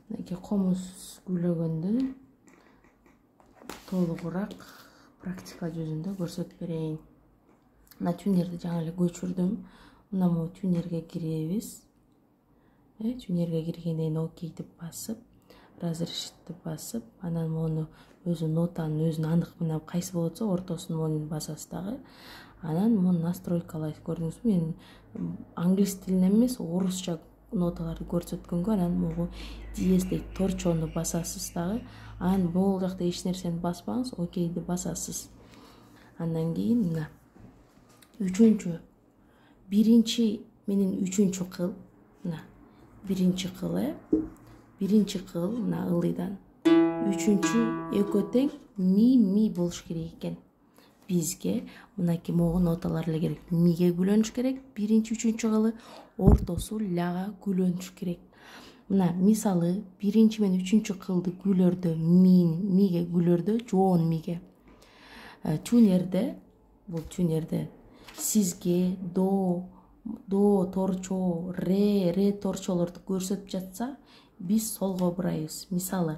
Мынакей комуз гүлөгөндү толугураак практика жүзүндө көрсөтүп берейин. Мына тюнерди жаңы эле көчүрдүм. Мына могу тюнерге киребиз. Тюнерге киргенден кийин окей деп басып, разрешитти басып, анан мону өзү нотанын өзүн андык менен кайсы болот болсо ортосун монун басасыз дагы. Анан муну настройкалайсыз. Көрдүңүзбү? Мен англис тилинен эмес, орусча ноталарды көрсөткөнгө анан могу диездей торчону басасыз дагы. Анан бул жакта эч нерсени баспаңыз, окейди басасыз. Андан кийин мына үчүнчү, биринчи менен үчүнчү кыл, мына биринчи кыл, биринчи кыл мына ылыйдан. Үчүнчү экөө тең ми болуш керек экен. Бизге мынакей могу ноталар эле керек. Миге гүлөнүш керек. Биринчи, үчүнчү кылы ортосу ляга гүлөнүш керек. Мына мисалы биринчи менен үчүнчү кылды гүлөрдө, миге гүлөрдө, жоон миге. Тюнерде, бул тюнерде сизге до торчо, ре торчолорду көрсөтүп жатса, биз солго бурайбыз. Мисалы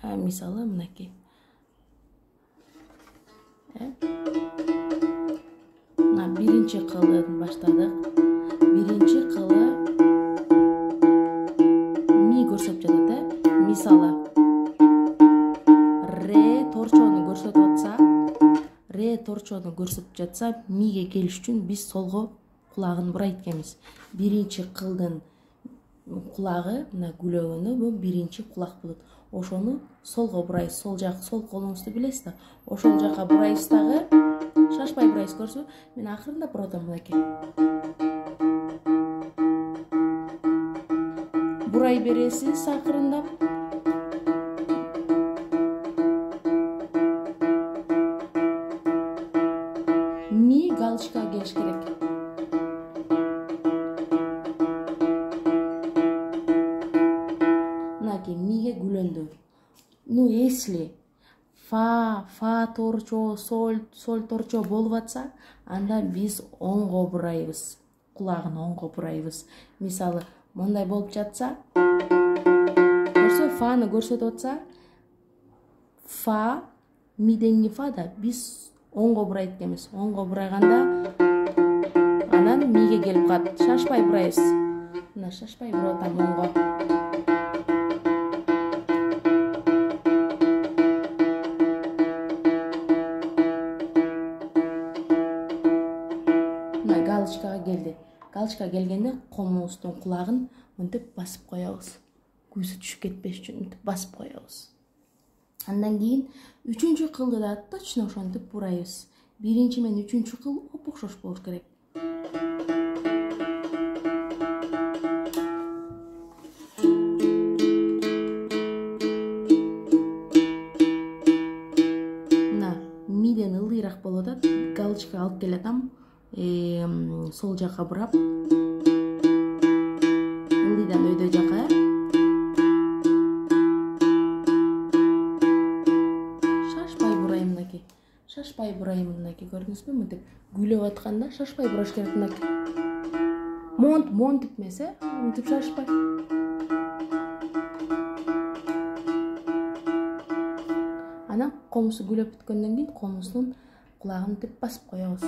мынакей. Мына биринчи кылдан баштадык. Биринчи кылы ми көрсөтүп жатат, Мисалы ре торчону көрсөтүп жатса, миге келиш үчүн биз солго кулагын бурайт экенбиз. Биринчи кылдын кулагы, мына гүлөгөнү, бул биринчи кулак болот. Ошону солго бурайбыз. Сол колуңузду билесиз да. Ошол жака бурайбыз дагы. Шашпай бурайбыз, көрсөңүзбү? Мен акырындап буруп атам мынакей. Бурай бересиз акырындап. Ми галочкага келиш керек. Мынакей миге гүлөндү. Ну, если фа торчо, соль торчо болуп атса, анда биз оңго бурайбыз. Кулагын оңго бурайбыз. Мисалы, мондай болуп жатса, көрсө, фаны көрсөтүп атса, фа, миден фа да биз оңго бурайт экенбиз. Оңго бурайганда, анан миге келип калат. Шашпай бурайбыз. Мына шашпай буруп атам оңго. Галочкага келди. Галочкага келгенде комуздун кулагын мынтип басып коебуз. Көзү түшүп кетпеш үчүн мынтип басып коебуз. Андан кийин үчүнчү кылды да точно ошентип бурайбыз. Биринчи менен үчүнчү кыл оп-окшош болуш керек. Мына миден ылдыйраак болуп атат. Галочка алып келатам. Сол жака бурап, ылдыйдан өйдө жака. Шашпай бурайм мынакей, көрдүңүзбү? Мынтип гүлөп атканда шашпай бураш керек мынакей. Монтип эмес, мынтип шашпай. Анан комузду гүлөп бүткөндөн кийин комуздун кулагын мынтип басып коебуз.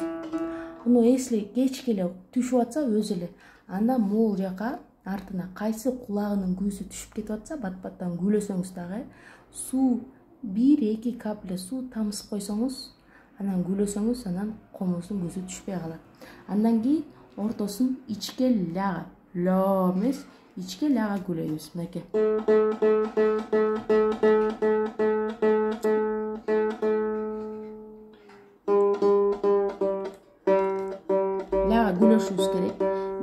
Ну, если кечке эле түшүп атса өзү эле, анда могул жака артына кайсы кулагынын көзү түшүп кетип атса, бат-баттан гүлөсөңүз дагы, суу 1-2 капля суу тамызып койсоңуз, анан гүлөсөңүз, анан комуздун көзү түшпөй калат. Андан кийин ортосун ичке ляга, ло эмес, ичке ляга гүлөйбүз мынакей. Ляга гүлөшүбүз керек.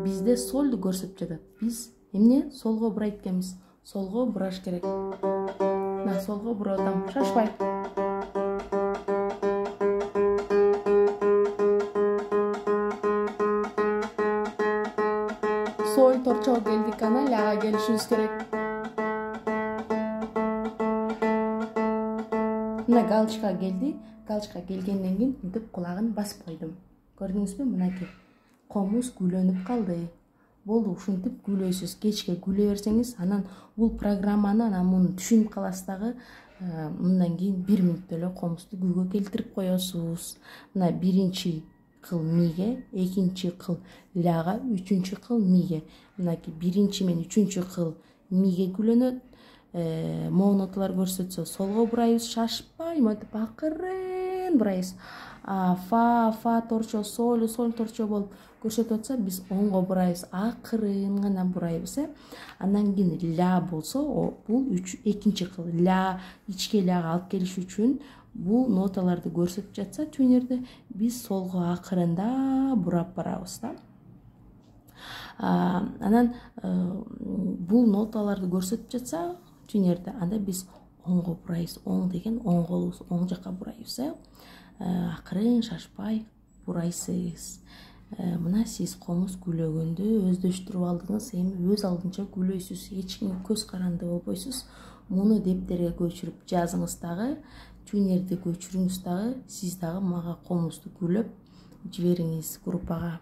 Бизде солду көрсөтүп жатат. Биз эмне солго бурайт экенбиз. Солго бураш керек. Мына солго буруп атам, шашпай. Соль торчого келдик, анан ляга келишибиз керек. Мына галочкага келди. Галочкага келгенден кийин мынтип кулагын басып койдум. Көрдүңүзбү? Мынакей. Комуз гүлөнүп калды. болду ушинтип күлөйсүз. Кечке күлө берсеңиз, анан бул программаны анан муну түшүнүп каласыз дагы. Мындан кийин 1 мүнөттө эле комузду күүгө келтирип коесуз. Мына биринчи кыл миге, экинчи кыл ляга, үчүнчү кыл миге. Мынакей биринчи менен үчүнчү кыл миге күлөнөт. Могу ноталар көрсөтсө солго бурайбыз, шашпай, мынтип акырын бурайбыз. Фа торчо, соль торчо болуп көрсөтүп атса, биз оңго бурайбыз, акырын гана бурайбыз. Андан кийин ля болсо, бул экинчи кыл. Ля, ичке ляга алып келиш үчүн бул ноталарды көрсөтүп жатса тюнерде, биз солго акырында бурап барабыз да. Анан бул ноталарды көрсөтүп жатса тюнерде, анда биз оңго бурайбыз. Оң деген оң колубуз оң жака бурайбыз. Акырын шашпай бурайсыз. Мына сиз комуз күлөгөндө өздөштүрүп алдыңыз, эми өз алдынча күлөйсүз, эч кимге көз каранды болбойсуз. Муну дептерге көчүрүп жазыңыз дагы, тюнерди көчүрүңүз дагы, сиз дагы мага комузду күлөп жибериңиз группага.